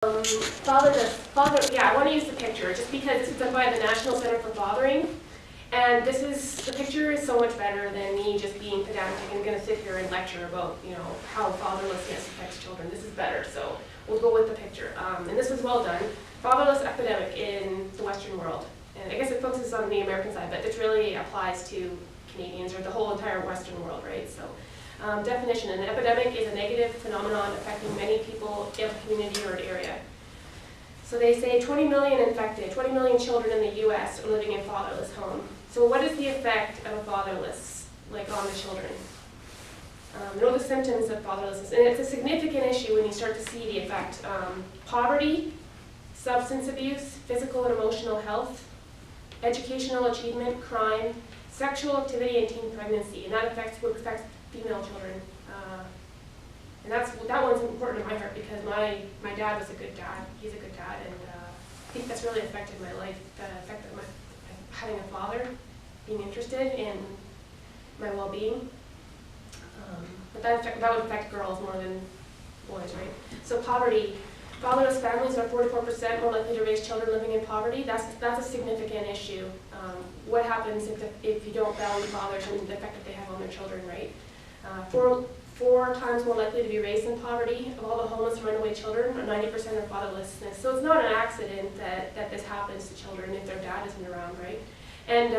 Yeah, I want to use the picture just because it's done by the National Center for Fathering, and the picture is so much better than me just being pedantic and going to sit here and lecture about, how fatherlessness affects children. This is better, so we'll go with the picture. And this was well done. Fatherless epidemic in the Western world, and I guess it focuses on the American side, but this really applies to Canadians or the whole entire Western world, right? So. Definition: an epidemic is a negative phenomenon affecting many people in a community or an area. So they say 20 million infected, 20 million children in the US are living in fatherless homes. So what is the effect of a fatherless, on the children? What are the symptoms of fatherlessness? And it's a significant issue when you start to see the effect. Poverty, substance abuse, physical and emotional health, educational achievement, crime, sexual activity, and teen pregnancy. And that affects female children, and that one's important in my heart because my dad was a good dad. He's a good dad, and I think that's really affected my life. Affected having a father, being interested in my well-being. But that would affect girls more than boys, right? So poverty. Fatherless families are 44% more likely to raise children living in poverty. That's a significant issue. What happens if you don't value fathers and the effect that they have on their children, right? Four times more likely to be raised in poverty. Of all the homeless and runaway children, 90% are fatherlessness. So it's not an accident that this happens to children if their dad isn't around, right? And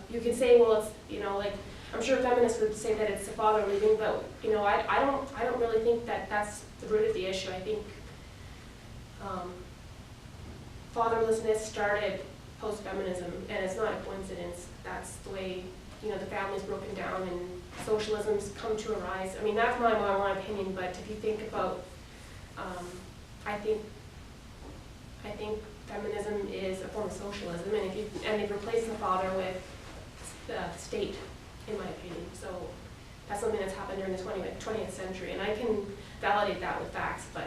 you can say, well, it's, I'm sure feminists would say that it's the father leaving, but I don't really think that that's the root of the issue. I think fatherlessness started post-feminism, and it's not a coincidence. That's the way the family's broken down and socialism's come to arise. I mean, that's my opinion, but if you think about, I think feminism is a form of socialism, and they've replaced the father with the state, in my opinion. So that's something that's happened during the 20th century, and I can validate that with facts, but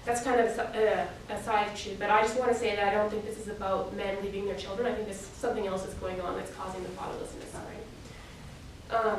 that's kind of a side issue. But I just want to say that I don't think this is about men leaving their children. I think there's something else that's going on that's causing the fatherlessness, right?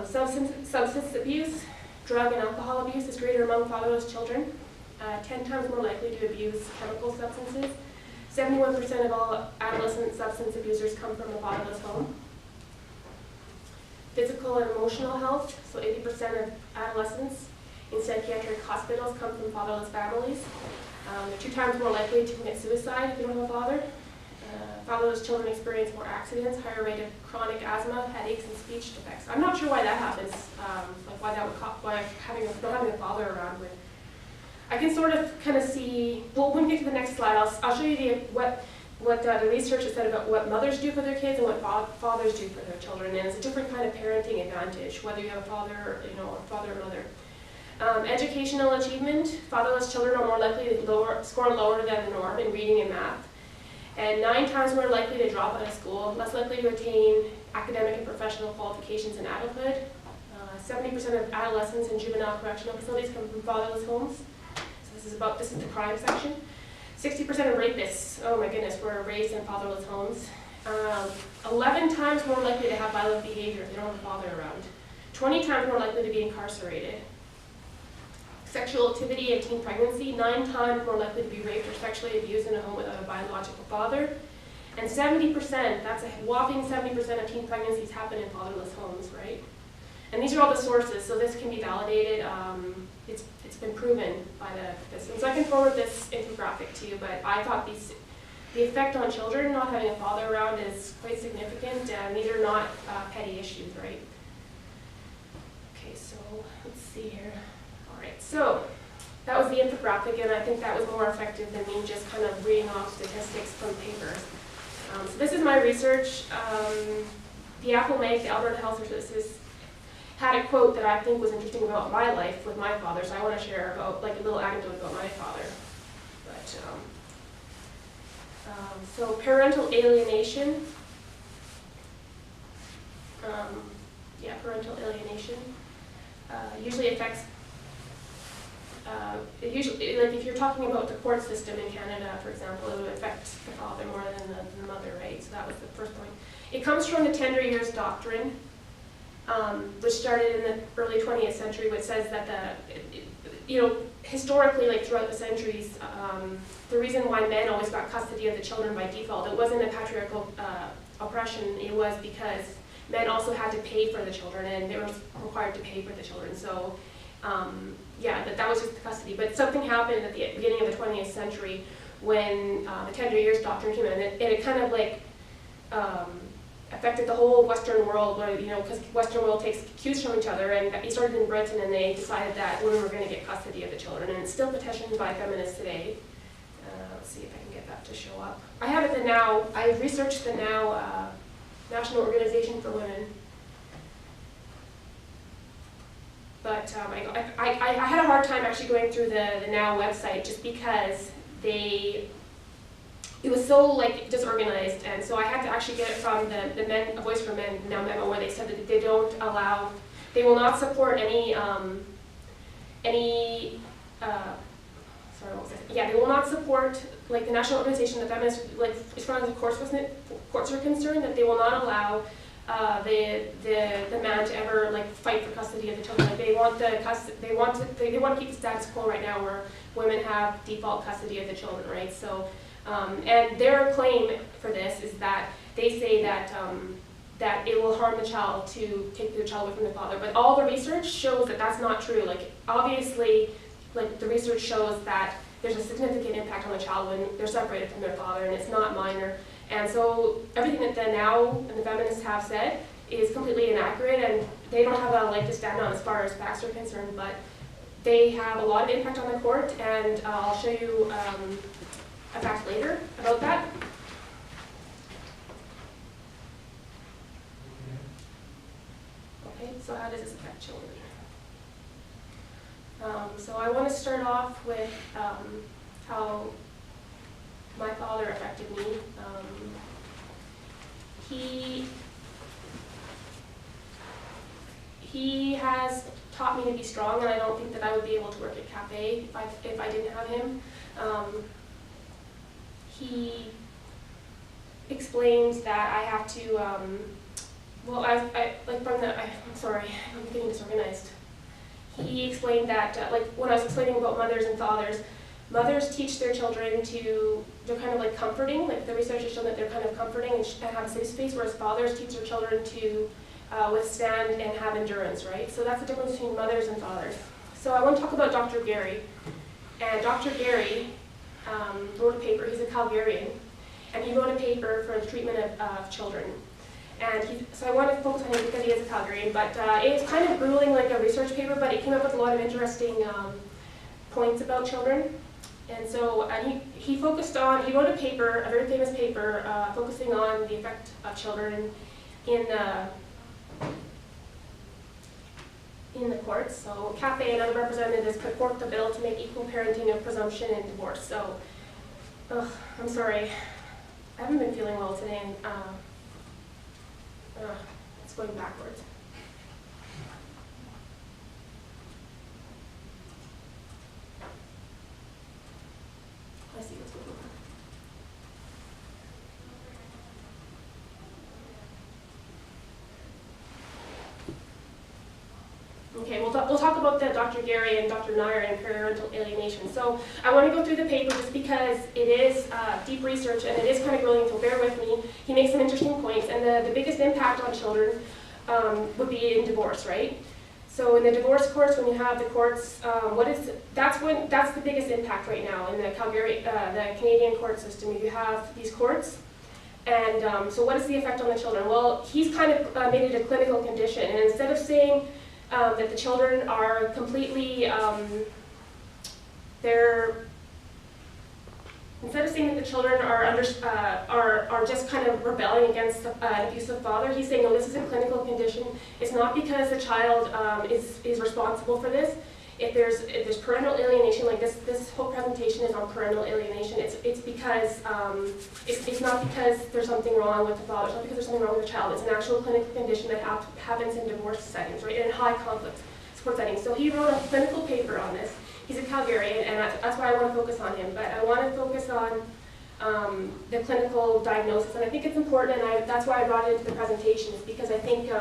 Substance abuse, drug and alcohol abuse is greater among fatherless children, 10 times more likely to abuse chemical substances. 71% of all adolescent substance abusers come from a fatherless home. Physical and emotional health, so 80% of adolescents in psychiatric hospitals come from fatherless families. They're 2 times more likely to commit suicide if they don't have a father. Fatherless children experience more accidents, higher rate of chronic asthma, headaches, and speech defects. I'm not sure why that happens, why not having a father around would. I can sort of kind of see, well, when we get to the next slide, I'll show you what the research has said about what mothers do for their kids and what fathers do for their children. And it's a different kind of parenting advantage, whether you have a father, or father or mother. Educational achievement, fatherless children are more likely to score lower than the norm in reading and math, and 9 times more likely to drop out of school, less likely to attain academic and professional qualifications in adulthood. 70% of adolescents in juvenile correctional facilities come from fatherless homes. So this is the crime section. 60% of rapists, oh my goodness, were raised in fatherless homes. 11 times more likely to have violent behavior if they don't have a father around. 20 times more likely to be incarcerated. Sexual activity and teen pregnancy, 9 times more likely to be raped or sexually abused in a home without a biological father. And 70%, that's a whopping 70% of teen pregnancies happen in fatherless homes, right? And these are all the sources, so this can be validated. It's been proven by this. And so I can forward this infographic to you, but I thought the effect on children not having a father around is quite significant, and these are not petty issues, right? Okay, so let's see here. Alright, so that was the infographic, and I think that was more effective than me just kind of reading off statistics from papers. So this is my research. The Apple Meg, the Alberta Health Services, had a quote that I think was interesting about my life with my father, so I want to share about a little anecdote about my father. But so parental alienation. Parental alienation usually affects. If you're talking about the court system in Canada, for example, it would affect the father more than the mother, right? So that was the first point. It comes from the tender years doctrine, which started in the early 20th century, which says that historically, like throughout the centuries, the reason why men always got custody of the children by default, it wasn't a patriarchal oppression, it was because men also had to pay for the children, and they were required to pay for the children. So, yeah, that was just the custody. But something happened at the beginning of the 20th century when the tender years doctrine came in, and it kind of like affected the whole Western world, where, because Western world takes cues from each other, and it started in Britain, and they decided that women were going to get custody of the children, and it's still petitioned by feminists today. Let's see if I can get that to show up. I have it the Now. I researched the Now National Organization for Women, but I had a hard time actually going through the Now website, just because it was so like disorganized, and so I had to actually get it from the Men, A Voice for Men Now memo, where they said that they will not support any they will not support, like, the national organization, the feminist, like, as far as the courts are concerned, that they will not allow the man to ever, like, fight for custody of the children. Like, they want to keep the status quo right now, where women have default custody of the children, right? So, and their claim for this is that they say that that it will harm the child to take the child away from the father. But all the research shows that that's not true. Like, obviously, like, the research shows that there's a significant impact on the child when they're separated from their father, and it's not minor. And so everything that the Now and the feminists have said is completely inaccurate, and they don't have a leg to stand on as far as facts are concerned, but they have a lot of impact on the court, and I'll show you a fact later about that. Okay, so how does this affect children? So I want to start off with how my father affected me. He has taught me to be strong, and I don't think that I would be able to work at Cafe if I didn't have him. He explains that I have to, I'm sorry, I'm getting disorganized. He explained that, like, when I was explaining about mothers and fathers, mothers teach their children they're kind of like comforting, like the research has shown that they're kind of comforting and have a safe space, whereas fathers teach their children to withstand and have endurance, right? So that's the difference between mothers and fathers. So I want to talk about Dr. Gary. And Dr. Gary wrote a paper. He's a Calgarian, and he wrote a paper for the treatment of children. And so I want to focus on him because he is a Calgarian, but it's kind of grueling, like a research paper, but it came up with a lot of interesting points about children. And so he wrote a paper, a very famous paper, focusing on the effect of children in the courts. So Cafe and other representatives put forth the bill to make equal parenting a presumption in divorce. So, I'm sorry, I haven't been feeling well today, and it's going backwards. I see what's going on. Okay, we'll talk about the Dr. Gary and Dr. Nair and parental alienation. So I want to go through the paper just because it is deep research and it is kind of grueling, so bear with me. He makes some interesting points, and the biggest impact on children would be in divorce, right? So in the divorce courts, when you have the courts, that's the biggest impact right now in the the Canadian court system. You have these courts, and so what is the effect on the children? Well, he's kind of made it a clinical condition, and instead of saying that the children are completely, instead of saying that the children are just kind of rebelling against an abusive father, he's saying, no, this is a clinical condition. It's not because the child is responsible for this. If there's parental alienation, like this whole presentation is on parental alienation, it's because it's not because there's something wrong with the father, it's not because there's something wrong with the child. It's an actual clinical condition that happens in divorce settings, right, in high conflict support settings. So he wrote a clinical paper on this. He's a Calgarian, and that's why I want to focus on him. But I want to focus on the clinical diagnosis, and I think it's important, and that's why I brought it into the presentation, is because I think,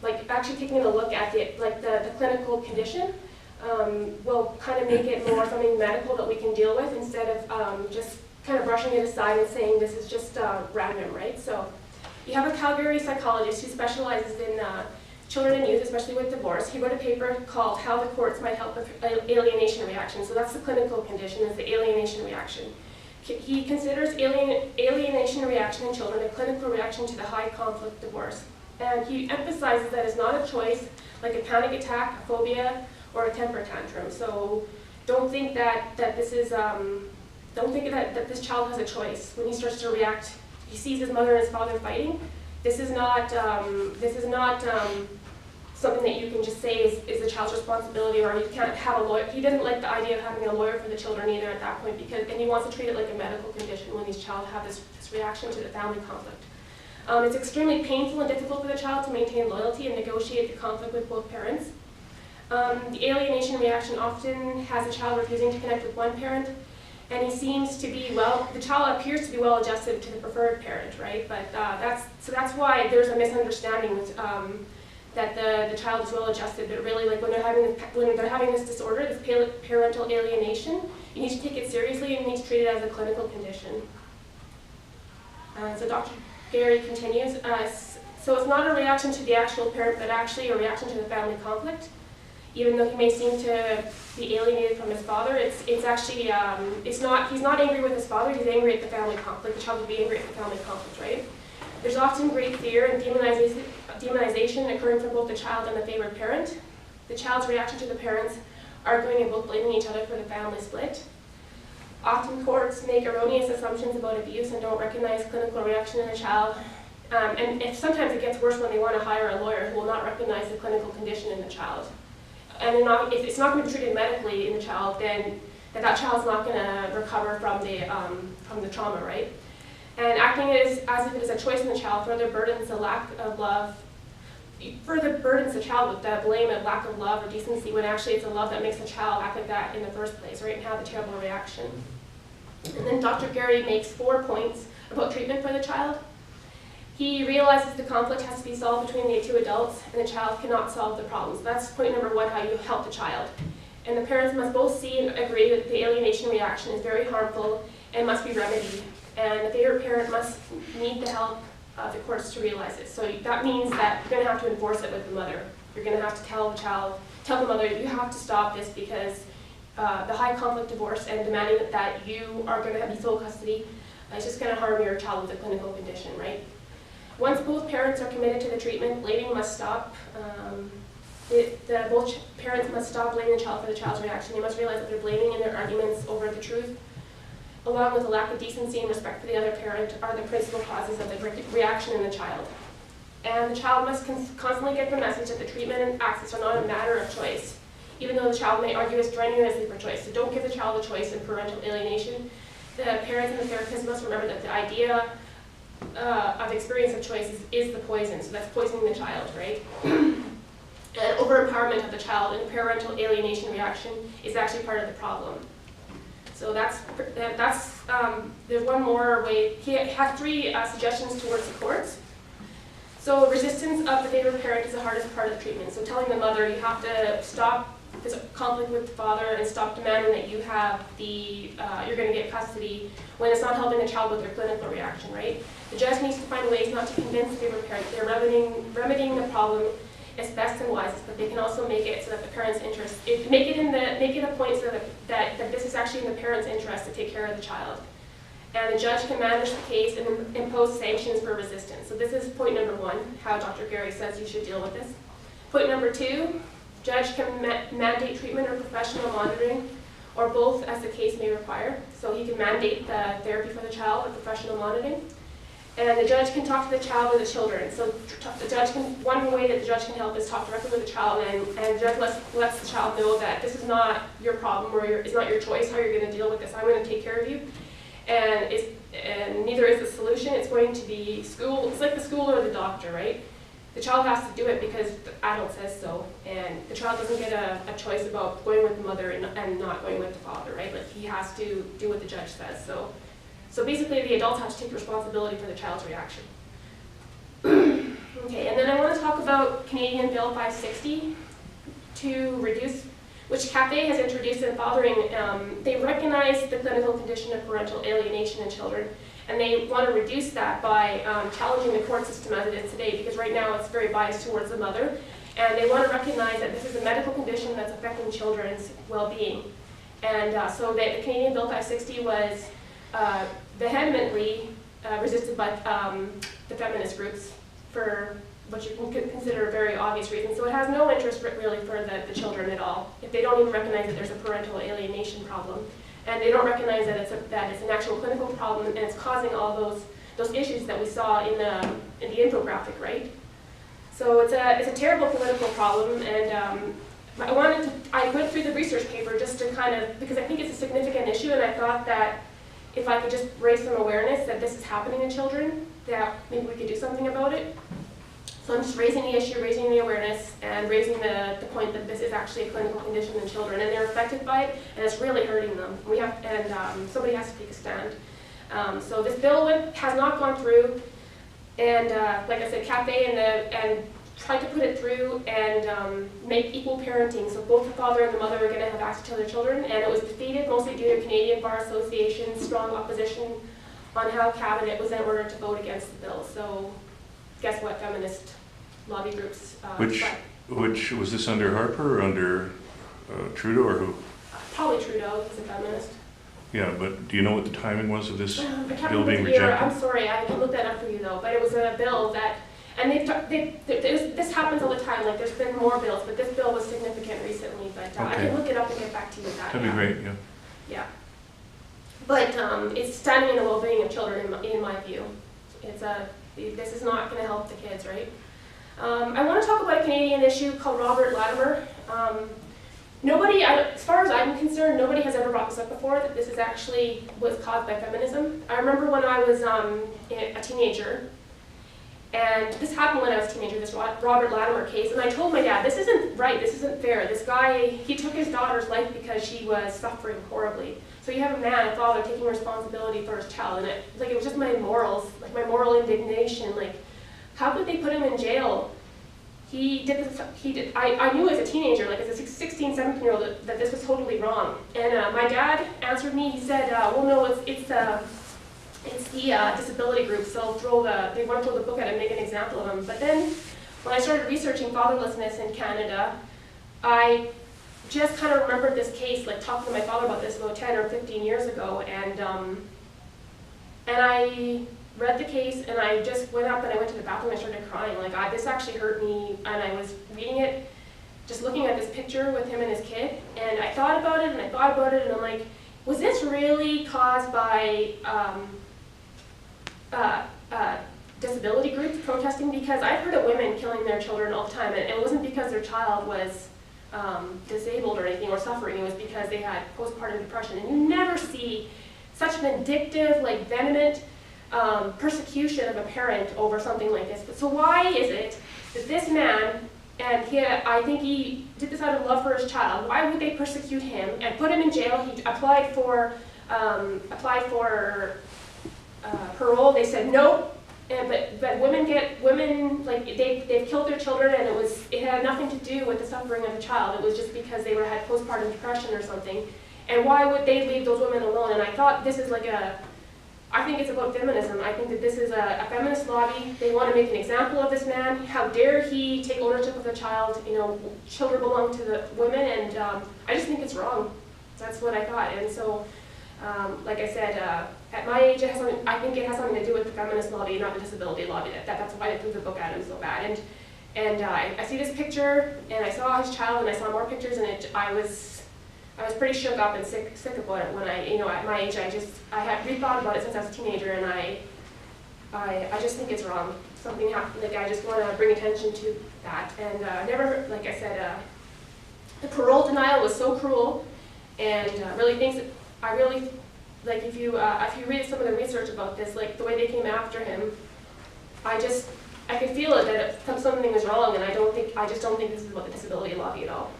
like, actually taking a look at the clinical condition will kind of make it more something medical that we can deal with instead of just kind of brushing it aside and saying this is just random, right? So you have a Calgary psychologist who specializes in children and youth, especially with divorce. He wrote a paper called How the Courts Might Help with Alienation Reaction. So that's the clinical condition, is the alienation reaction. He considers alienation reaction in children a clinical reaction to the high conflict divorce. And he emphasizes that it's not a choice, like a panic attack, a phobia, or a temper tantrum. So don't think that this is, don't think that this child has a choice when he starts to react. He sees his mother and his father fighting. This is not something that you can just say is the child's responsibility, or you can't have a lawyer. He doesn't like the idea of having a lawyer for the children either at that point, and he wants to treat it like a medical condition when these child have this reaction to the family conflict. It's extremely painful and difficult for the child to maintain loyalty and negotiate the conflict with both parents. The alienation reaction often has the child refusing to connect with one parent, and he seems to be the child appears to be well adjusted to the preferred parent, right? But that's why there's a misunderstanding with, that the child is well adjusted, but really, like when they're having this disorder, this parental alienation, you need to take it seriously and you need to treat it as a clinical condition. So Dr. Gary continues, so it's not a reaction to the actual parent, but actually a reaction to the family conflict. Even though he may seem to be alienated from his father, it's actually, he's not angry with his father, he's angry at the family conflict. The child would be angry at the family conflict, right? There's often great fear and demonization occurring from both the child and the favored parent. The child's reaction to the parents arguing and both blaming each other for the family split. Often courts make erroneous assumptions about abuse and don't recognize clinical reaction in the child. And sometimes it gets worse when they want to hire a lawyer who will not recognize the clinical condition in the child. And if it's not going to be treated medically in the child, then that child's not going to recover from the trauma, right? And acting as if it is a choice in the child further burdens the lack of love, further burdens the child with the blame of lack of love or decency, when actually it's a love that makes the child act like that in the first place, right, and have a terrible reaction. And then Dr. Gary makes 4 points about treatment for the child. He realizes the conflict has to be solved between the two adults, and the child cannot solve the problems. That's point number 1, how you help the child. And the parents must both see and agree that the alienation reaction is very harmful and must be remedied. And the favored parent must need the help of the courts to realize it. So that means that you're going to have to enforce it with the mother. You're going to have to tell the mother, you have to stop this because the high conflict divorce and demanding that you are going to have sole custody is just going to harm your child with a clinical condition, right? Once both parents are committed to the treatment, blaming must stop. Both parents must stop blaming the child for the child's reaction. They must realize that they're blaming in their arguments over the truth, along with a lack of decency and respect for the other parent, are the principal causes of the reaction in the child. And the child must constantly get the message that the treatment and access are not a matter of choice, even though the child may argue strenuously for choice. So don't give the child a choice in parental alienation. The parents and the therapist must remember that the idea of experience of choice is the poison, so that's poisoning the child, right? And over-empowerment of the child in parental alienation reaction is actually part of the problem. So there's one more way. He has 3 suggestions towards the courts. So resistance of the favored parent is the hardest part of the treatment. So telling the mother you have to stop this conflict with the father and stop demanding that you have you're going to get custody when it's not helping the child with their clinical reaction, right? The judge needs to find ways not to convince the favored parent they're remedying the problem as best and wisest, but they can also make it so that the parent's interest, make it a point so that this is actually in the parent's interest to take care of the child. And the judge can manage the case and impose sanctions for resistance. So this is point number 1, how Dr. Gary says you should deal with this. Point number 2, judge can mandate treatment or professional monitoring, or both as the case may require. So he can mandate the therapy for the child or professional monitoring. And the judge can talk to the child or the children. So one way that the judge can help is talk directly with the child, and the judge lets the child know that this is not your problem or it's not your choice how you're going to deal with this. I'm going to take care of you. And neither is the solution. It's going to be school. It's like the school or the doctor, right? The child has to do it because the adult says so, and the child doesn't get a choice about going with the mother and not going with the father, right? Like he has to do what the judge says. So basically, the adults have to take responsibility for the child's reaction. Okay, and then I want to talk about Canadian Bill 560 to reduce which CAFE has introduced in fathering. They recognize the clinical condition of parental alienation in children, and they want to reduce that by challenging the court system as it is today, because right now it's very biased towards the mother, and they want to recognize that this is a medical condition that's affecting children's well-being. And so the Canadian Bill 560 was vehemently resisted by the feminist groups for what you can consider a very obvious reason. So it has no interest really for the children at all, if they don't even recognize that there's a parental alienation problem. And they don't recognize that it's an actual clinical problem, and it's causing all those issues that we saw in the infographic, right? So it's a terrible political problem, and I went through the research paper just to kind of, because I think it's a significant issue, and I thought that if I could just raise some awareness that this is happening in children, that maybe we could do something about it. So I'm just raising the issue, raising the awareness, and raising the point that this is actually a clinical condition in children, and they're affected by it, and it's really hurting them. Somebody has to take a stand. So this bill has not gone through, and like I said, CAFE and tried to put it through and make equal parenting, so both the father and the mother are going to have access to their children, and it was defeated mostly due to Canadian Bar Association's strong opposition on how Cabinet was then ordered to vote against the bill. So guess what, feminist lobby groups. Which was this under Harper or under Trudeau or who? Probably Trudeau, he's a feminist. Yeah, but do you know what the timing was of this bill being rejected? rejected? I'm sorry, I can look that up for you though, but it was a bill that, and this happens all the time, like there's been more bills, but this bill was significant recently, but I can look it up and get back to you with that. That'd be great, yeah. Yeah. But it's standing in the well-being of children, in my view. This is not going to help the kids, right? I want to talk about a Canadian issue called Robert Latimer. Nobody, as far as I'm concerned, nobody has ever brought this up before, that this is actually was caused by feminism. I remember when I was a teenager, and this happened when I was a teenager, this Robert Latimer case, and I told my dad, this isn't right, this isn't fair. This guy, he took his daughter's life because she was suffering horribly. So you have a man, a father, taking responsibility for his child, and it was just my morals, like my moral indignation, like, how could they put him in jail? I knew as a teenager, like as a 16, 17-year-old, that this was totally wrong. And my dad answered me, he said, well, no, it's the disability groups, they want to throw the book at him and make an example of him. But then, when I started researching fatherlessness in Canada, I just kind of remembered this case, like talking to my father about this about 10 or 15 years ago, and I read the case, and I just went up and I went to the bathroom and I started crying. Like, this actually hurt me, and I was reading it, just looking at this picture with him and his kid, and I thought about it, and I thought about it, and I'm like, was this really caused by disability groups protesting? Because I've heard of women killing their children all the time, and it wasn't because their child was disabled or anything or suffering, it was because they had postpartum depression. And you never see such vindictive, like vehement persecution of a parent over something like this. But so why is it that this man, and I think he did this out of love for his child, why would they persecute him and put him in jail? He applied for parole. They said no. But women like they've killed their children, and it had nothing to do with the suffering of the child. It was just because they had postpartum depression or something. And why would they leave those women alone? And I thought this is I think it's about feminism. I think that this is a feminist lobby. They want to make an example of this man. How dare he take ownership of the child? You know, children belong to the women, and I just think it's wrong. That's what I thought. And so, like I said, at my age, I think it has something to do with the feminist lobby, not the disability lobby. That's why I threw the book at him so bad. And I see this picture, and I saw his child, and I saw more pictures, and I was pretty shook up and sick about it when at my age, I had rethought about it since I was a teenager, and I just think it's wrong. Something happened, like I just want to bring attention to that. And like I said, the parole denial was so cruel, and if you read some of the research about this, like the way they came after him, I could feel it that something was wrong, and I just don't think this is about the disability lobby at all.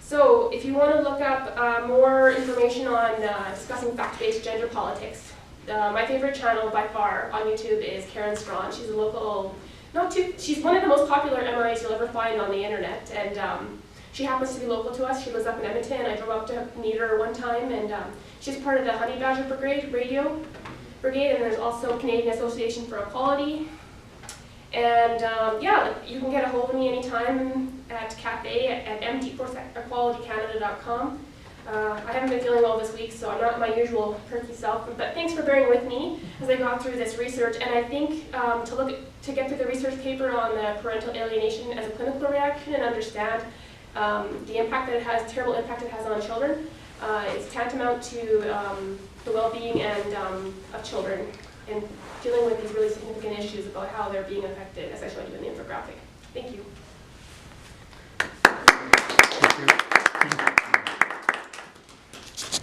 So if you want to look up more information on discussing fact-based gender politics, my favorite channel by far on YouTube is Karen Strawn. She's a local, she's one of the most popular MRAs you'll ever find on the internet, and She happens to be local to us. She lives up in Edmonton, and I drove up to meet her one time, and she's part of the Honey Badger Brigade, Radio Brigade, and there's also Canadian Association for Equality. And yeah, you can get a hold of me anytime at cafe@md4equalitycanada.com. I haven't been feeling well this week, so I'm not my usual perky self, but thanks for bearing with me as I got through this research. And I think to get through the research paper on the parental alienation as a clinical reaction and understand the impact that it has, terrible impact it has on children, is tantamount to the well-being and of children and dealing with these really significant issues about how they're being affected, as I showed you in the infographic. Thank you. Thank you.